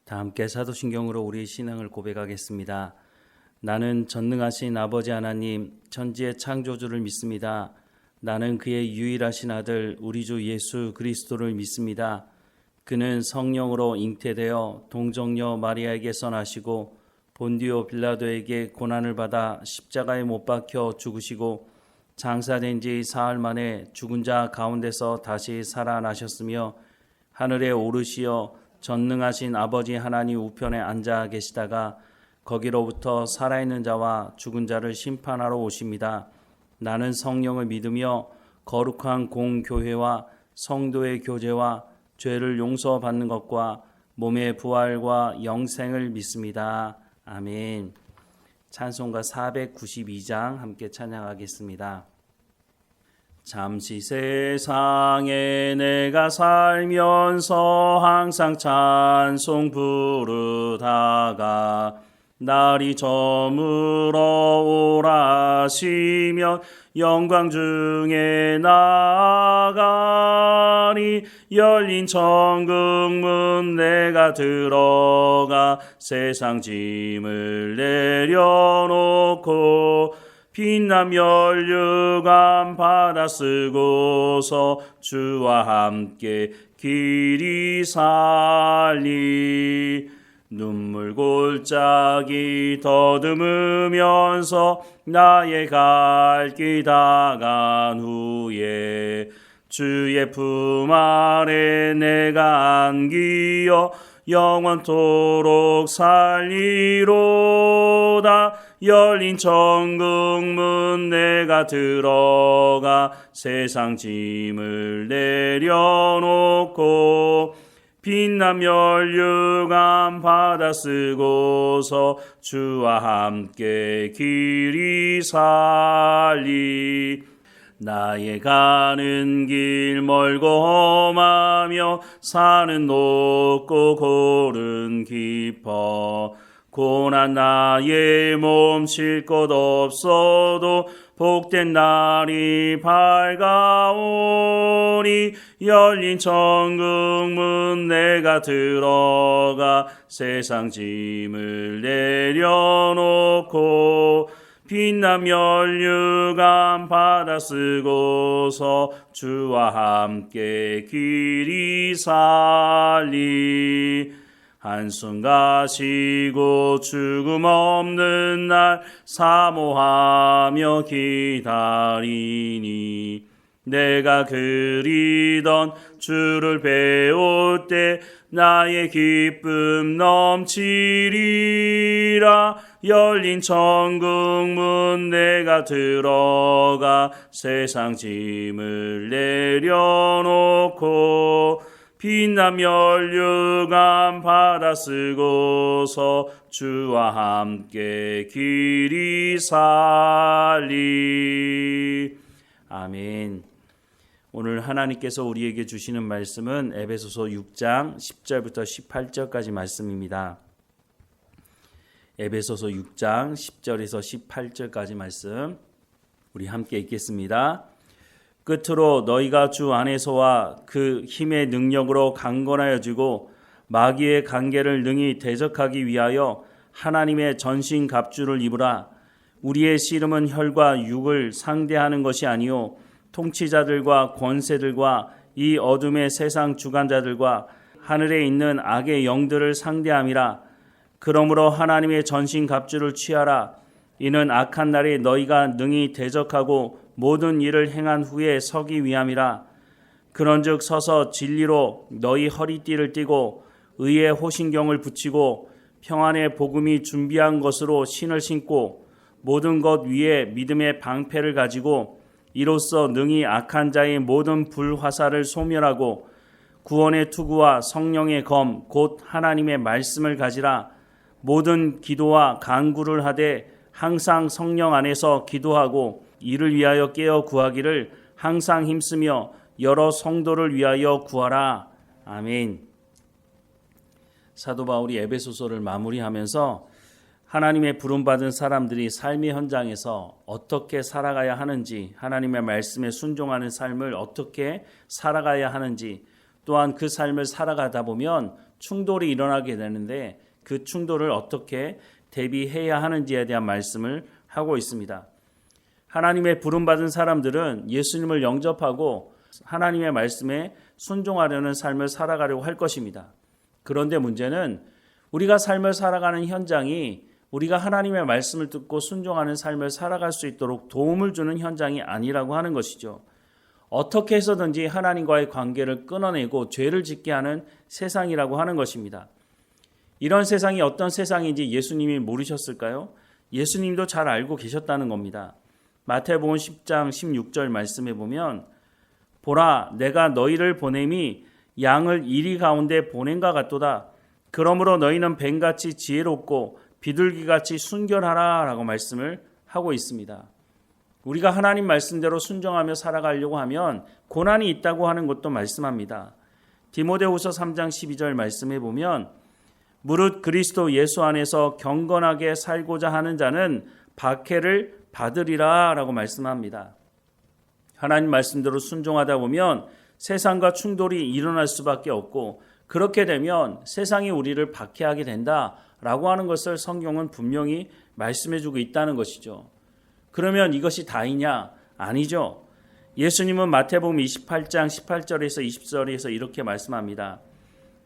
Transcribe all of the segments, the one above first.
다 함께 사도신경으로 우리의 신앙을 고백하겠습니다. 나는 전능하신 아버지 하나님, 천지의 창조주를 믿습니다. 나는 그의 유일하신 아들 우리 주 예수 그리스도를 믿습니다. 그는 성령으로 잉태되어 동정녀 마리아에게서 나시고 본디오 빌라도에게 고난을 받아 십자가에 못 박혀 죽으시고 장사된 지 사흘 만에 죽은 자 가운데서 다시 살아나셨으며 하늘에 오르시어 전능하신 아버지 하나님 우편에 앉아 계시다가 거기로부터 살아있는 자와 죽은 자를 심판하러 오십니다. 나는 성령을 믿으며 거룩한 공교회와 성도의 교제와 죄를 용서받는 것과 몸의 부활과 영생을 믿습니다. 아멘. 찬송가 492장 함께 찬양하겠습니다. 잠시 세상에 내가 살면서 항상 찬송 부르다가 날이 저물어 오라시면 영광 중에 나아가니 열린 천국문 내가 들어가 세상 짐을 내려놓고 빛난 면류관 받아 쓰고서 주와 함께 길이 살리 눈물 골짜기 더듬으면서 나의 갈 길 다간 후에 주의 품 아래 내가 안기어 영원토록 살리로다. 열린 천국문 내가 들어가 세상 짐을 내려놓고 빛난 면류관 받아 쓰고서 주와 함께 길이 살리 나의 가는 길 멀고 험하며 산은 높고 골은 깊어 고난 나의 몸 쉴 곳 없어도 복된 날이 밝아오니 열린 천국문 내가 들어가 세상 짐을 내려놓고 빛난 면류관 받아 쓰고서 주와 함께 길이 살리 한숨 가시고 죽음 없는 날 사모하며 기다리니 내가 그리던 주를 배울 때 나의 기쁨 넘치리라. 열린 천국문 내가 들어가 세상 짐을 내려놓고 빛난 면류관 받아 쓰고서 주와 함께 길이 살리. 아멘. 오늘 하나님께서 우리에게 주시는 말씀은 에베소서 6장 10절부터 18절까지 말씀입니다. 에베소서 6장 10절에서 18절까지 말씀 우리 함께 읽겠습니다. 끝으로 너희가 주 안에서와 그 힘의 능력으로 강건하여지고 마귀의 관계를 능히 대적하기 위하여 하나님의 전신 갑주를 입으라. 우리의 씨름은 혈과 육을 상대하는 것이 아니요 통치자들과 권세들과 이 어둠의 세상 주관자들과 하늘에 있는 악의 영들을 상대함이라. 그러므로 하나님의 전신 갑주를 취하라. 이는 악한 날에 너희가 능히 대적하고 모든 일을 행한 후에 서기 위함이라. 그런즉 서서 진리로 너희 허리띠를 띠고 의의 호신경을 붙이고 평안의 복음이 준비한 것으로 신을 신고 모든 것 위에 믿음의 방패를 가지고 이로써 능히 악한 자의 모든 불화살을 소멸하고 구원의 투구와 성령의 검 곧 하나님의 말씀을 가지라. 모든 기도와 간구를 하되 항상 성령 안에서 기도하고 이를 위하여 깨어 구하기를 항상 힘쓰며 여러 성도를 위하여 구하라. 아멘. 사도 바울이 에베소서를 마무리하면서 하나님의 부름받은 사람들이 삶의 현장에서 어떻게 살아가야 하는지, 하나님의 말씀에 순종하는 삶을 어떻게 살아가야 하는지, 또한 그 삶을 살아가다 보면 충돌이 일어나게 되는데 그 충돌을 어떻게 대비해야 하는지에 대한 말씀을 하고 있습니다. 하나님의 부름받은 사람들은 예수님을 영접하고 하나님의 말씀에 순종하려는 삶을 살아가려고 할 것입니다. 그런데 문제는 우리가 삶을 살아가는 현장이 우리가 하나님의 말씀을 듣고 순종하는 삶을 살아갈 수 있도록 도움을 주는 현장이 아니라고 하는 것이죠. 어떻게 해서든지 하나님과의 관계를 끊어내고 죄를 짓게 하는 세상이라고 하는 것입니다. 이런 세상이 어떤 세상인지 예수님이 모르셨을까요? 예수님도 잘 알고 계셨다는 겁니다. 마태복음 10장 16절 말씀에 보면 보라 내가 너희를 보냄이 양을 이리 가운데 보냄과 같도다. 그러므로 너희는 뱀같이 지혜롭고 비둘기같이 순결하라 라고 말씀을 하고 있습니다. 우리가 하나님 말씀대로 순종하며 살아가려고 하면 고난이 있다고 하는 것도 말씀합니다. 디모데후서 3장 12절 말씀에 보면 무릇 그리스도 예수 안에서 경건하게 살고자 하는 자는 박해를 받으리라 라고 말씀합니다. 하나님 말씀대로 순종하다 보면 세상과 충돌이 일어날 수밖에 없고 그렇게 되면 세상이 우리를 박해하게 된다라고 하는 것을 성경은 분명히 말씀해주고 있다는 것이죠. 그러면 이것이 다이냐? 아니죠. 예수님은 마태복음 28장 18절에서 20절에서 이렇게 말씀합니다.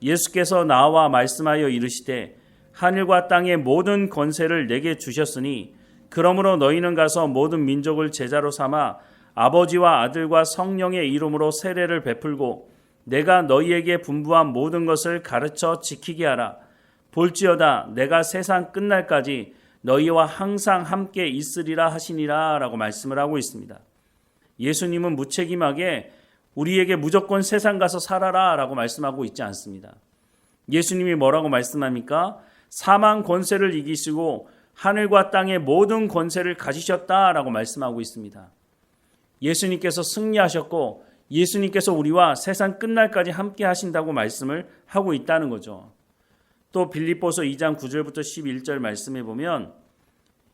예수께서 나와 말씀하여 이르시되 하늘과 땅의 모든 권세를 내게 주셨으니 그러므로 너희는 가서 모든 민족을 제자로 삼아 아버지와 아들과 성령의 이름으로 세례를 베풀고 내가 너희에게 분부한 모든 것을 가르쳐 지키게 하라. 볼지어다 내가 세상 끝날까지 너희와 항상 함께 있으리라 하시니라 라고 말씀을 하고 있습니다. 예수님은 무책임하게 우리에게 무조건 세상 가서 살아라 라고 말씀하고 있지 않습니다. 예수님이 뭐라고 말씀합니까? 사망 권세를 이기시고 하늘과 땅의 모든 권세를 가지셨다라고 말씀하고 있습니다. 예수님께서 승리하셨고 예수님께서 우리와 세상 끝날까지 함께 하신다고 말씀을 하고 있다는 거죠. 또 빌립보서 2장 9절부터 11절 말씀해 보면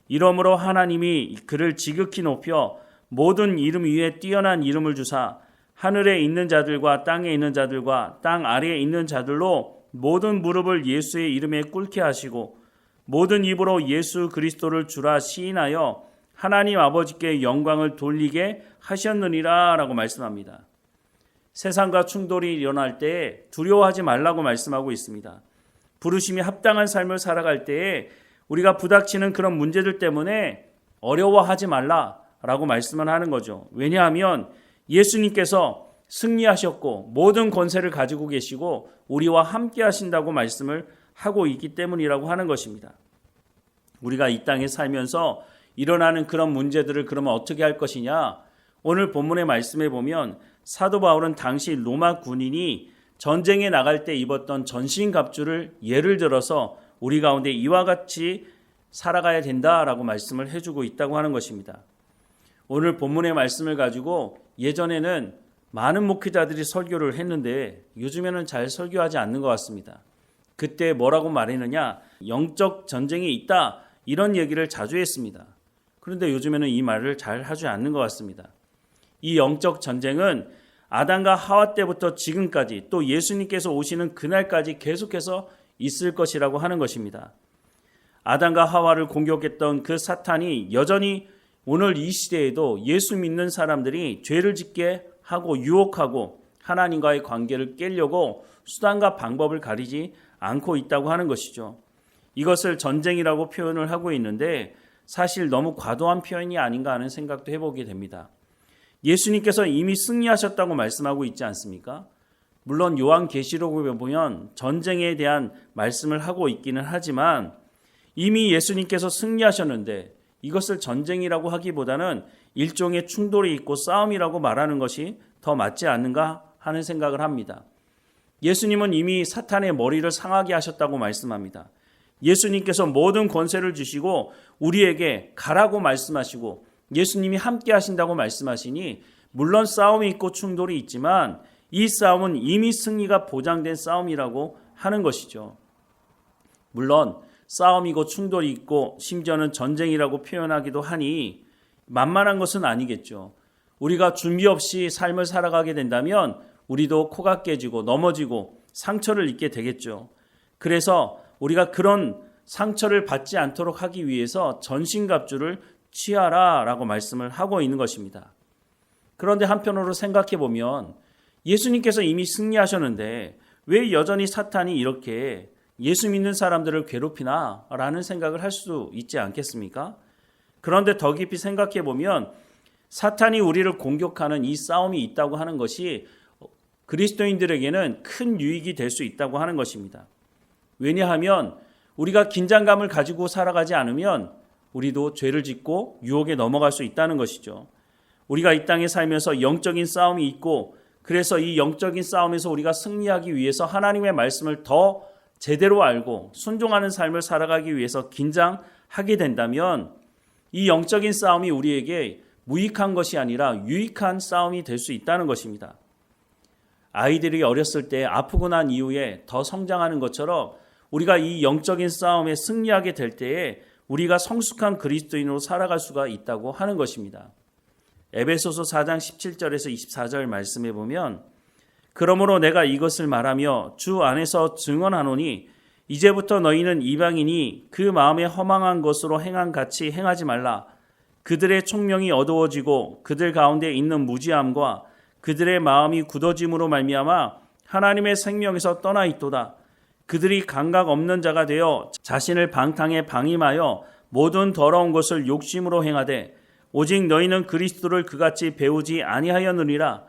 이러므로 하나님이 그를 지극히 높여 모든 이름 위에 뛰어난 이름을 주사 하늘에 있는 자들과 땅에 있는 자들과 땅 아래에 있는 자들로 모든 무릎을 예수의 이름에 꿇게 하시고 모든 입으로 예수 그리스도를 주라 시인하여 하나님 아버지께 영광을 돌리게 하셨느니라 라고 말씀합니다. 세상과 충돌이 일어날 때에 두려워하지 말라고 말씀하고 있습니다. 부르심이 합당한 삶을 살아갈 때에 우리가 부닥치는 그런 문제들 때문에 어려워하지 말라라고 말씀을 하는 거죠. 왜냐하면 예수님께서 승리하셨고 모든 권세를 가지고 계시고 우리와 함께 하신다고 말씀을 하고 있기 때문이라고 하는 것입니다. 우리가 이 땅에 살면서 일어나는 그런 문제들을 그러면 어떻게 할 것이냐? 오늘 본문의 말씀에 보면 사도 바울은 당시 로마 군인이 전쟁에 나갈 때 입었던 전신갑주를 예를 들어서 우리 가운데 이와 같이 살아가야 된다라고 말씀을 해주고 있다고 하는 것입니다. 오늘 본문의 말씀을 가지고 예전에는 많은 목회자들이 설교를 했는데 요즘에는 잘 설교하지 않는 것 같습니다. 그때 뭐라고 말했느냐? 영적 전쟁이 있다 이런 얘기를 자주 했습니다. 그런데 요즘에는 이 말을 잘 하지 않는 것 같습니다. 이 영적 전쟁은 아담과 하와 때부터 지금까지 또 예수님께서 오시는 그날까지 계속해서 있을 것이라고 하는 것입니다. 아담과 하와를 공격했던 그 사탄이 여전히 오늘 이 시대에도 예수 믿는 사람들이 죄를 짓게 하고 유혹하고 하나님과의 관계를 깨려고 수단과 방법을 가리지 않고 있다고 하는 것이죠. 이것을 전쟁이라고 표현을 하고 있는데 사실 너무 과도한 표현이 아닌가 하는 생각도 해보게 됩니다. 예수님께서 이미 승리하셨다고 말씀하고 있지 않습니까? 물론 요한계시록에 보면 전쟁에 대한 말씀을 하고 있기는 하지만 이미 예수님께서 승리하셨는데 이것을 전쟁이라고 하기보다는 일종의 충돌이 있고 싸움이라고 말하는 것이 더 맞지 않는가 하는 생각을 합니다. 예수님은 이미 사탄의 머리를 상하게 하셨다고 말씀합니다. 예수님께서 모든 권세를 주시고 우리에게 가라고 말씀하시고 예수님이 함께 하신다고 말씀하시니 물론 싸움이 있고 충돌이 있지만 이 싸움은 이미 승리가 보장된 싸움이라고 하는 것이죠. 물론 싸움이고 충돌이 있고 심지어는 전쟁이라고 표현하기도 하니 만만한 것은 아니겠죠. 우리가 준비 없이 삶을 살아가게 된다면 우리도 코가 깨지고 넘어지고 상처를 입게 되겠죠. 그래서 우리가 그런 상처를 받지 않도록 하기 위해서 전신갑주를 취하라 라고 말씀을 하고 있는 것입니다. 그런데 한편으로 생각해 보면 예수님께서 이미 승리하셨는데 왜 여전히 사탄이 이렇게 예수 믿는 사람들을 괴롭히나 라는 생각을 할 수 있지 않겠습니까? 그런데 더 깊이 생각해 보면 사탄이 우리를 공격하는 이 싸움이 있다고 하는 것이 그리스도인들에게는 큰 유익이 될 수 있다고 하는 것입니다. 왜냐하면 우리가 긴장감을 가지고 살아가지 않으면 우리도 죄를 짓고 유혹에 넘어갈 수 있다는 것이죠. 우리가 이 땅에 살면서 영적인 싸움이 있고 그래서 이 영적인 싸움에서 우리가 승리하기 위해서 하나님의 말씀을 더 제대로 알고 순종하는 삶을 살아가기 위해서 긴장하게 된다면 이 영적인 싸움이 우리에게 무익한 것이 아니라 유익한 싸움이 될 수 있다는 것입니다. 아이들이 어렸을 때 아프고 난 이후에 더 성장하는 것처럼 우리가 이 영적인 싸움에 승리하게 될 때에 우리가 성숙한 그리스도인으로 살아갈 수가 있다고 하는 것입니다. 에베소서 4장 17절에서 24절 말씀해 보면 그러므로 내가 이것을 말하며 주 안에서 증언하노니 이제부터 너희는 이방인이 그 마음에 허망한 것으로 행한 같이 행하지 말라. 그들의 총명이 어두워지고 그들 가운데 있는 무지함과 그들의 마음이 굳어짐으로 말미암아 하나님의 생명에서 떠나 있도다. 그들이 감각 없는 자가 되어 자신을 방탕에 방임하여 모든 더러운 것을 욕심으로 행하되 오직 너희는 그리스도를 그같이 배우지 아니하였느니라.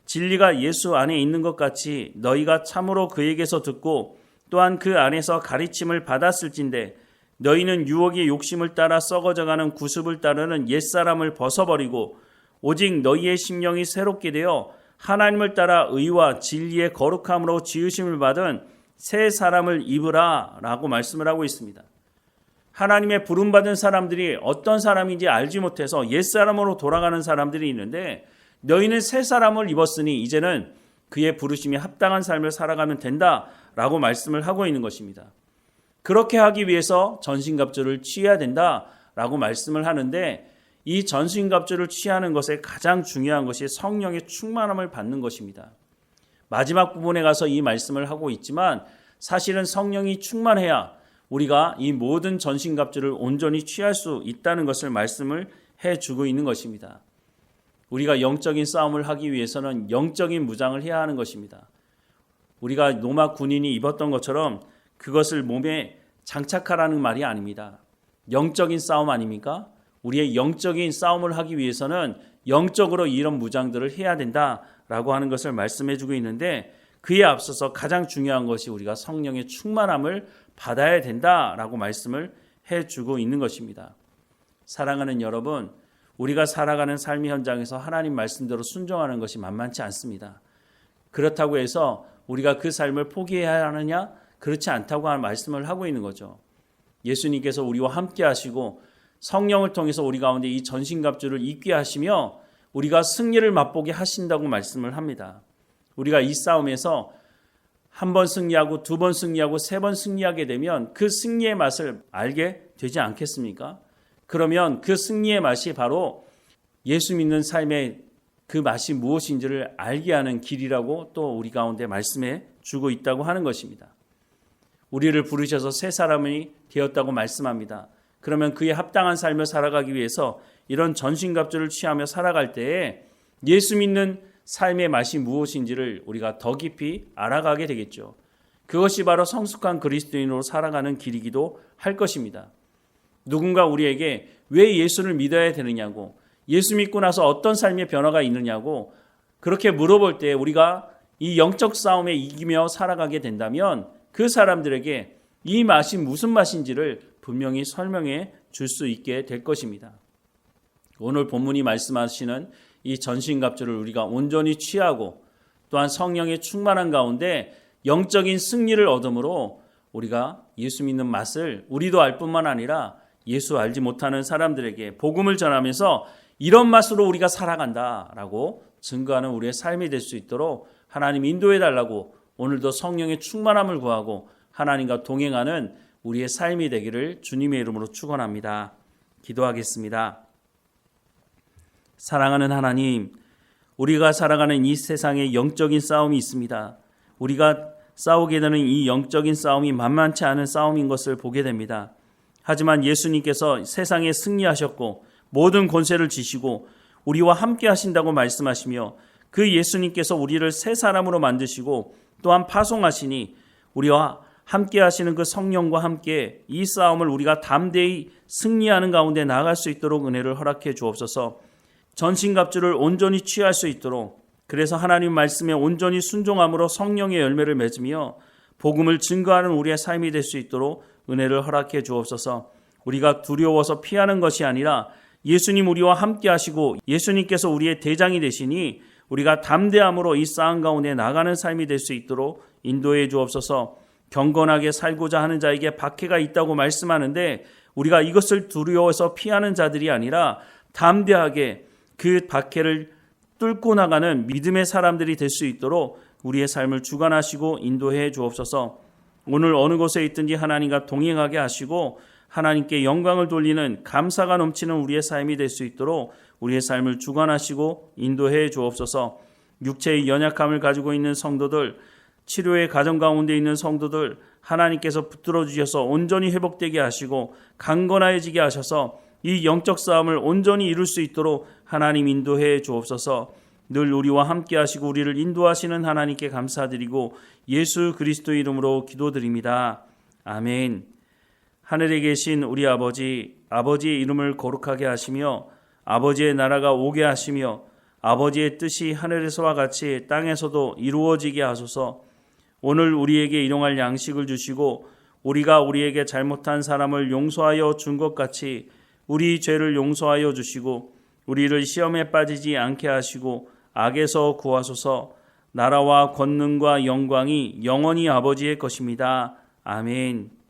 진리가 예수 안에 있는 것 같이 너희가 참으로 그에게서 듣고 또한 그 안에서 가르침을 받았을진데 너희는 유혹의 욕심을 따라 썩어져가는 구습을 따르는 옛사람을 벗어버리고 오직 너희의 심령이 새롭게 되어 하나님을 따라 의와 진리의 거룩함으로 지으심을 받은 새 사람을 입으라 라고 말씀을 하고 있습니다. 하나님의 부름받은 사람들이 어떤 사람인지 알지 못해서 옛사람으로 돌아가는 사람들이 있는데 너희는 새 사람을 입었으니 이제는 그의 부르심에 합당한 삶을 살아가면 된다라고 말씀을 하고 있는 것입니다. 그렇게 하기 위해서 전신갑주를 취해야 된다라고 말씀을 하는데 이 전신갑주를 취하는 것에 가장 중요한 것이 성령의 충만함을 받는 것입니다. 마지막 부분에 가서 이 말씀을 하고 있지만 사실은 성령이 충만해야 우리가 이 모든 전신갑주를 온전히 취할 수 있다는 것을 말씀을 해주고 있는 것입니다. 우리가 영적인 싸움을 하기 위해서는 영적인 무장을 해야 하는 것입니다. 우리가 로마 군인이 입었던 것처럼 그것을 몸에 장착하라는 말이 아닙니다. 영적인 싸움 아닙니까? 우리의 영적인 싸움을 하기 위해서는 영적으로 이런 무장들을 해야 된다라고 하는 것을 말씀해주고 있는데 그에 앞서서 가장 중요한 것이 우리가 성령의 충만함을 받아야 된다라고 말씀을 해주고 있는 것입니다. 사랑하는 여러분, 우리가 살아가는 삶의 현장에서 하나님 말씀대로 순종하는 것이 만만치 않습니다. 그렇다고 해서 우리가 그 삶을 포기해야 하느냐? 그렇지 않다고 하는 말씀을 하고 있는 거죠. 예수님께서 우리와 함께 하시고 성령을 통해서 우리 가운데 이 전신갑주를 입게 하시며 우리가 승리를 맛보게 하신다고 말씀을 합니다. 우리가 이 싸움에서 한 번 승리하고 두 번 승리하고 세 번 승리하게 되면 그 승리의 맛을 알게 되지 않겠습니까? 그러면 그 승리의 맛이 바로 예수 믿는 삶의 그 맛이 무엇인지를 알게 하는 길이라고 또 우리 가운데 말씀해 주고 있다고 하는 것입니다. 우리를 부르셔서 새 사람이 되었다고 말씀합니다. 그러면 그에 합당한 삶을 살아가기 위해서 이런 전신갑주를 취하며 살아갈 때에 예수 믿는 삶의 맛이 무엇인지를 우리가 더 깊이 알아가게 되겠죠. 그것이 바로 성숙한 그리스도인으로 살아가는 길이기도 할 것입니다. 누군가 우리에게 왜 예수를 믿어야 되느냐고, 예수 믿고 나서 어떤 삶의 변화가 있느냐고 그렇게 물어볼 때 우리가 이 영적 싸움에 이기며 살아가게 된다면 그 사람들에게 이 맛이 무슨 맛인지를 분명히 설명해 줄 수 있게 될 것입니다. 오늘 본문이 말씀하시는 이 전신갑주를 우리가 온전히 취하고 또한 성령의 충만한 가운데 영적인 승리를 얻음으로 우리가 예수 믿는 맛을 우리도 알 뿐만 아니라 예수 알지 못하는 사람들에게 복음을 전하면서 이런 맛으로 우리가 살아간다라고 증거하는 우리의 삶이 될 수 있도록 하나님 인도해 달라고 오늘도 성령의 충만함을 구하고 하나님과 동행하는 우리의 삶이 되기를 주님의 이름으로 축원합니다. 기도하겠습니다. 사랑하는 하나님, 우리가 살아가는 이 세상에 영적인 싸움이 있습니다. 우리가 싸우게 되는 이 영적인 싸움이 만만치 않은 싸움인 것을 보게 됩니다. 하지만 예수님께서 세상에 승리하셨고 모든 권세를 지시고 우리와 함께 하신다고 말씀하시며 그 예수님께서 우리를 새 사람으로 만드시고 또한 파송하시니 우리와 함께 하시는 그 성령과 함께 이 싸움을 우리가 담대히 승리하는 가운데 나아갈 수 있도록 은혜를 허락해 주옵소서. 전신갑주를 온전히 취할 수 있도록, 그래서 하나님 말씀에 온전히 순종함으로 성령의 열매를 맺으며 복음을 증거하는 우리의 삶이 될 수 있도록 은혜를 허락해 주옵소서. 우리가 두려워서 피하는 것이 아니라 예수님 우리와 함께 하시고 예수님께서 우리의 대장이 되시니 우리가 담대함으로 이 싸움 가운데 나가는 삶이 될 수 있도록 인도해 주옵소서. 경건하게 살고자 하는 자에게 박해가 있다고 말씀하는데 우리가 이것을 두려워서 피하는 자들이 아니라 담대하게 그 박해를 뚫고 나가는 믿음의 사람들이 될 수 있도록 우리의 삶을 주관하시고 인도해 주옵소서. 오늘 어느 곳에 있든지 하나님과 동행하게 하시고 하나님께 영광을 돌리는 감사가 넘치는 우리의 삶이 될 수 있도록 우리의 삶을 주관하시고 인도해 주옵소서. 육체의 연약함을 가지고 있는 성도들, 치료의 가정 가운데 있는 성도들 하나님께서 붙들어 주셔서 온전히 회복되게 하시고 강건해지게 하셔서 이 영적 싸움을 온전히 이룰 수 있도록 하나님 인도해 주옵소서. 늘 우리와 함께 하시고 우리를 인도하시는 하나님께 감사드리고 예수 그리스도의 이름으로 기도드립니다. 아멘. 하늘에 계신 우리 아버지, 아버지의 이름을 거룩하게 하시며 아버지의 나라가 오게 하시며 아버지의 뜻이 하늘에서와 같이 땅에서도 이루어지게 하소서. 오늘 우리에게 일용할 양식을 주시고 우리가 우리에게 잘못한 사람을 용서하여 준 것 같이 우리 죄를 용서하여 주시고 우리를 시험에 빠지지 않게 하시고 악에서 구하소서. 나라와 권능과 영광이 영원히 아버지의 것입니다. 아멘.